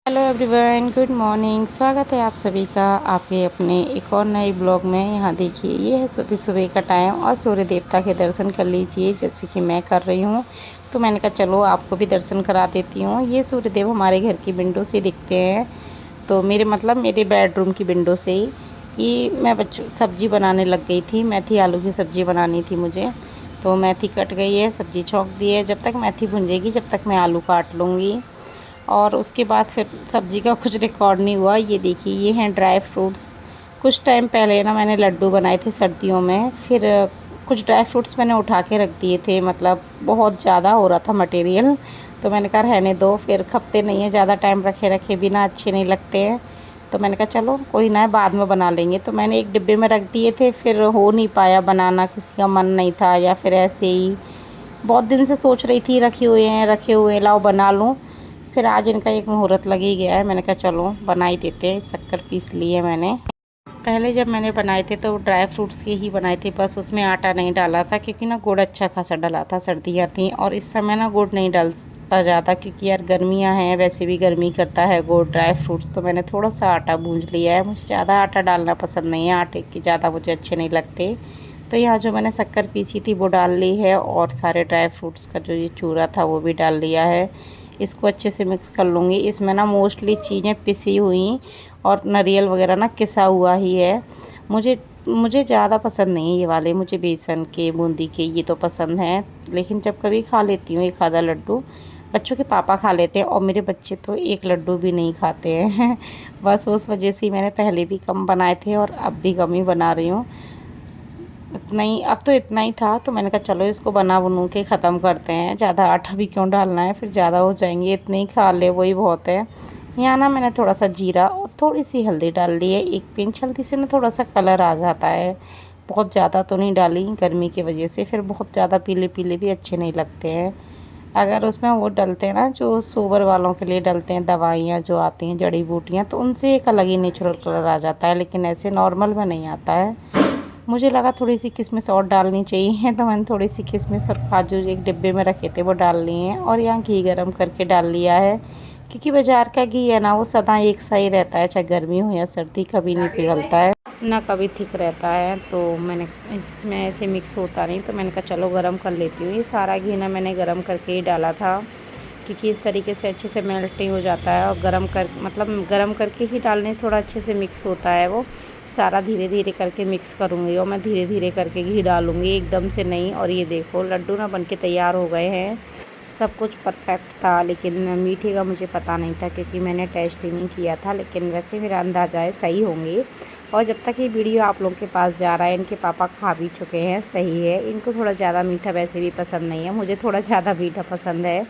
Hello everyone, good morning. स्वागत है आप सभी का आपके अपने एक और नए ब्लॉग में। यहाँ देखिए, ये है सुबह सुबह का टाइम और सूर्य देवता के दर्शन कर लीजिए जैसे कि मैं कर रही हूँ। तो मैंने कहा चलो आपको भी दर्शन करा देती हूँ। ये सूर्य देव हमारे घर की विंडो से दिखते हैं। तो मेरे बेडरूम की विंडो से ही ये मैं सब्ज़ी बनाने लग गई थी। मेथी आलू की सब्ज़ी बनानी थी मुझे। तो मेथी कट गई है, सब्ज़ी छौंक दी है। जब तक मेथी भुंजेगी जब तक मैं आलू काट लूँगी। और उसके बाद फिर सब्ज़ी का कुछ रिकॉर्ड नहीं हुआ। ये देखिए, ये हैं ड्राई फ्रूट्स। कुछ टाइम पहले ना मैंने लड्डू बनाए थे सर्दियों में। फिर कुछ ड्राई फ्रूट्स मैंने उठा के रख दिए थे, मतलब बहुत ज़्यादा हो रहा था मटेरियल। तो मैंने कहा रहने दो, फिर खपते नहीं है, ज़्यादा टाइम रखे रखे बिना अच्छे नहीं लगते हैं। तो मैंने कहा चलो कोई ना, बाद में बना लेंगे। तो मैंने एक डिब्बे में रख दिए थे, फिर हो नहीं पाया बनाना, किसी का मन नहीं था या फिर ऐसे ही बहुत दिन से सोच रही थी रखे हुए लाओ बना लूँ। फिर आज इनका एक मुहूर्त लग ही गया है। मैंने कहा चलो बना ही देते हैं। शक्कर पीस ली है मैंने। पहले जब मैंने बनाए थे तो ड्राई फ्रूट्स के ही बनाए थे, बस उसमें आटा नहीं डाला था क्योंकि ना गुड़ अच्छा खासा डला था, सर्दियाँ थी। और इस समय ना गुड़ नहीं डलता ज़्यादा क्योंकि यार गर्मियाँ हैं, वैसे भी गर्मी करता है गुड़ ड्राई फ्रूट्स। तो मैंने थोड़ा सा आटा भूंज लिया है। मुझे ज़्यादा आटा डालना पसंद नहीं है, आटे की ज़्यादा मुझे अच्छे नहीं लगते। तो यहाँ जो मैंने शक्कर पीसी थी वो डाल ली है और सारे ड्राई फ्रूट्स का जो ये चूरा था वो भी डाल लिया है। इसको अच्छे से मिक्स कर लूँगी। इसमें ना मोस्टली चीज़ें पिसी हुई और नारियल वगैरह ना किसा हुआ ही है। मुझे मुझे ज़्यादा पसंद नहीं है ये वाले, मुझे बेसन के बूंदी के ये तो पसंद हैं। लेकिन जब कभी खा लेती हूँ एक आधा लड्डू। बच्चों के पापा खा लेते हैं और मेरे बच्चे तो एक लड्डू भी नहीं खाते हैं बस उस वजह से मैंने पहले भी कम बनाए थे और अब भी कम ही बना रही हूँ। इतना ही, अब तो इतना ही था। तो मैंने कहा चलो इसको बना बनू के ख़त्म करते हैं, ज़्यादा आटा भी क्यों डालना है, फिर ज़्यादा हो जाएंगे। इतने ही खा ले वही बहुत है। यहाँ ना मैंने थोड़ा सा जीरा और थोड़ी सी हल्दी डाल ली है, एक पिंच। हल्दी से ना थोड़ा सा कलर आ जाता है। बहुत ज़्यादा तो नहीं डाली गर्मी की वजह से, फिर बहुत ज़्यादा पीले पीले भी अच्छे नहीं लगते हैं। अगर उसमें वो डलते हैं ना जो शुगर वालों के लिए डलते हैं, दवाइयाँ जो आती हैं जड़ी बूटियाँ, तो उनसे एक अलग ही नेचुरल कलर आ जाता है, लेकिन ऐसे नॉर्मल में नहीं आता है। मुझे लगा थोड़ी सी किशमिश और डालनी चाहिए तो मैंने थोड़ी सी किशमिश और काजू एक डिब्बे में रखे थे वो डाल लिए हैं। और यहाँ घी गरम करके डाल लिया है क्योंकि बाज़ार का घी है ना वो सदा एक सा ही रहता है, चाहे गर्मी हो या सर्दी, कभी नहीं पिघलता है ना कभी थिक रहता है। तो मैंने इसमें ऐसे मिक्स होता नहीं, तो मैंने कहा चलो गरम कर लेती हूँ। ये सारा घी ना मैंने गरम करके ही डाला था क्योंकि इस तरीके से अच्छे से मेल्ट नहीं हो जाता है। और गरम करके ही डालने से थोड़ा अच्छे से मिक्स होता है वो सारा। धीरे धीरे करके मिक्स करूँगी और मैं धीरे धीरे करके घी डालूँगी, एकदम से नहीं। और ये देखो लड्डू ना बनके तैयार हो गए हैं। सब कुछ परफेक्ट था, लेकिन मीठे का मुझे पता नहीं था क्योंकि मैंने टेस्ट ही नहीं किया था। लेकिन वैसे मेरा अंदाज़ा है सही होंगे। और जब तक ये वीडियो आप लोगों के पास जा रहा है, इनके पापा खा भी चुके हैं, सही है। इनको थोड़ा ज़्यादा मीठा वैसे भी पसंद नहीं है, मुझे थोड़ा ज़्यादा मीठा पसंद है।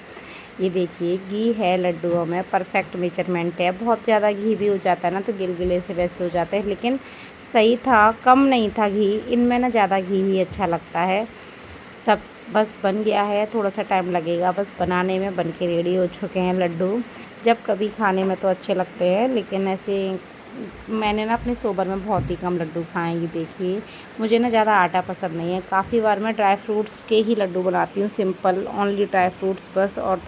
ये देखिए घी है लड्डुओं में, परफेक्ट मेजरमेंट है। बहुत ज़्यादा घी भी हो जाता है ना तो गिलगिले से वैसे हो जाते हैं, लेकिन सही था, कम नहीं था घी। इनमें ना ज़्यादा घी ही अच्छा लगता है। सब बस बन गया है, थोड़ा सा टाइम लगेगा बस बनाने में। बन के रेडी हो चुके हैं लड्डू। जब कभी खाने में तो अच्छे लगते हैं, लेकिन ऐसे मैंने ना अपने सोबर में बहुत ही कम लड्डू खाए। ये देखिए मुझे ना ज़्यादा आटा पसंद नहीं है। काफ़ी बार मैं ड्राई फ्रूट्स के ही लड्डू बनाती हूँ, सिंपल ओनली ड्राई फ्रूट्स बस। और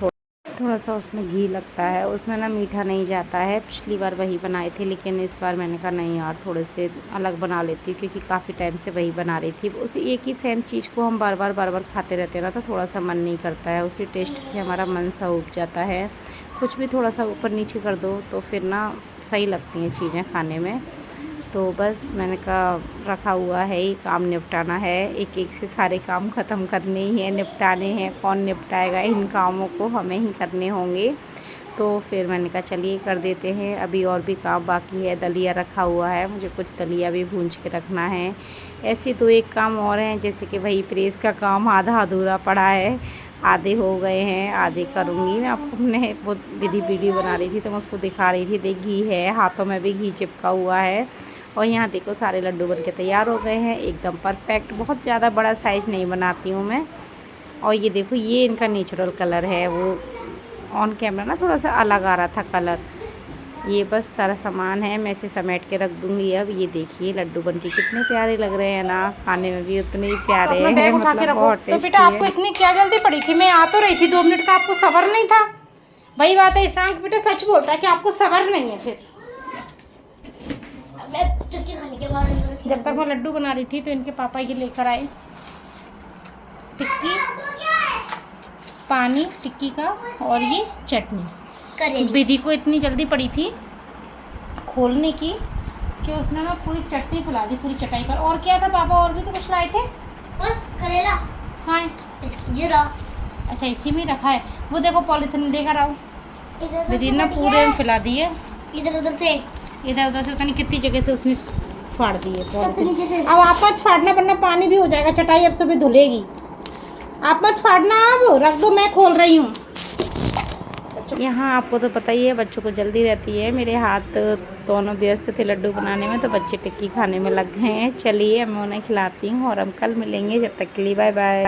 थोड़ा सा उसमें घी लगता है, उसमें ना मीठा नहीं जाता है। पिछली बार वही बनाए थे, लेकिन इस बार मैंने कहा नहीं यार थोड़े से अलग बना लेती हूँ क्योंकि काफ़ी टाइम से वही बना रही थी। उसी एक ही सेम चीज़ को हम बार बार खाते रहते हैं ना तो थोड़ा सा मन नहीं करता है, उसी टेस्ट से हमारा मन सा उब जाता है। कुछ भी थोड़ा सा ऊपर नीचे कर दो तो फिर ना सही लगती हैं चीज़ें खाने में। तो बस मैंने कहा रखा हुआ है, ये काम निपटाना है, एक एक से सारे काम ख़त्म करने ही है, निपटाने हैं। कौन निपटाएगा इन कामों को, हमें ही करने होंगे। तो फिर मैंने कहा चलिए कर देते हैं। अभी और भी काम बाकी है, दलिया रखा हुआ है, मुझे कुछ दलिया भी भूंज के रखना है। ऐसे तो एक काम और हैं, जैसे कि वही प्रेस का काम आधा अधूरा पड़ा है, आधे हो गए हैं, आधे करूँगी। मैं आपको अपने वो विधि वीडियो बना रही थी तो मैं उसको दिखा रही थी। देख घी है, हाथों में भी घी चिपका हुआ है। और यहाँ देखो सारे लड्डू बनके तैयार हो गए हैं, एकदम परफेक्ट। बहुत ज़्यादा बड़ा साइज़ नहीं बनाती हूँ मैं। और ये देखो ये इनका नेचुरल कलर है, वो ऑन कैमरा ना थोड़ा सा अलग आ रहा था कलर। ये बस सारा सामान है, मैं इसे समेट के रख दूँगी। अब ये देखिए लड्डू बनके कितने प्यारे लग रहे हैं ना, खाने में भी उतने ही प्यारे हैं, मतलब बहुत टेस्टी है। तो बेटा आपको इतनी क्या जल्दी पड़ी थी? मैं आ तो रही थी 2 मिनट का, आपको सब्र नहीं था? वही बात है, ईशांक बेटा सच बोलता है कि आपको सबर नहीं है। फिर मैं टिक्की खाने के बाद जब तक मैं लड्डू बना रही थी तो इनके पापा ये लेकर आए टिक्की, पानी टिक्की का और ये चटनी। करेली विधि को इतनी जल्दी पड़ी थी खोलने की कि उसने ना पूरी चटनी फैला दी पूरी चटाई पर। और क्या था पापा, और भी तो कुछ लाए थे? बस करेला। हाँ इसकी जीरा अच्छा इसी में रखा है। वो देखो पॉलीथिन लेकर आओ। इधर विधि ने पूरे में फैला दिए, इधर उधर से इधर उधर से पता नहीं कितनी जगह से उसने फाड़ दिए सबसे पॉलीथिन। नीचे से। अब आप मत फाड़ना वरना पानी भी हो जाएगा, चटाई अब सुबह धुलेगी। आप मत फाड़ना, अब रख दो, मैं खोल रही हूँ। यहाँ आपको तो पता ही है बच्चों को जल्दी रहती है। मेरे हाथ दोनों व्यस्त थे लड्डू बनाने में, तो बच्चे टिक्की खाने में लग गए हैं। चलिए मैं उन्हें खिलाती हूँ और हम कल मिलेंगे। जब तक के लिए बाय बाय।